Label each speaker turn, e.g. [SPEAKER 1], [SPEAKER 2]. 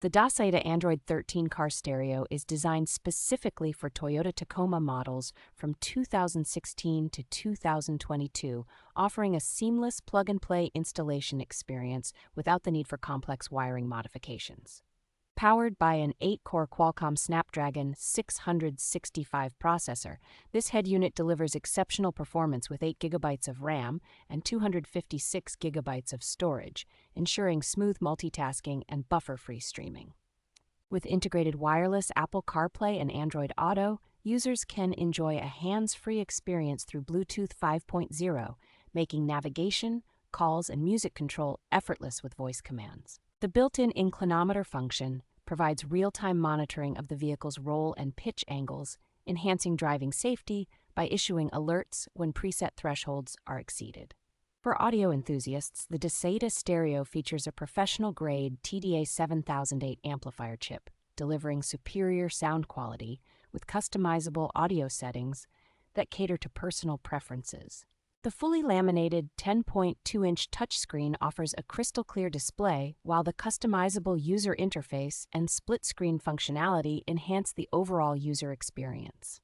[SPEAKER 1] The Dasaita Android 13 car stereo is designed specifically for Toyota Tacoma models from 2016 to 2022, offering a seamless plug-and-play installation experience without the need for complex wiring modifications. Powered by an 8-core Qualcomm Snapdragon 665 processor, this head unit delivers exceptional performance with 8 GB of RAM and 256 GB of storage, ensuring smooth multitasking and buffer-free streaming. With integrated wireless Apple CarPlay and Android Auto, users can enjoy a hands-free experience through Bluetooth 5.0, making navigation, calls, and music control effortless with voice commands. The built-in inclinometer function provides real-time monitoring of the vehicle's roll and pitch angles, enhancing driving safety by issuing alerts when preset thresholds are exceeded. For audio enthusiasts, the Dasaita stereo features a professional-grade TDA 7008 amplifier chip, delivering superior sound quality with customizable audio settings that cater to personal preferences. The fully laminated 10.2-inch touchscreen offers a crystal-clear display, while the customizable user interface and split-screen functionality enhance the overall user experience.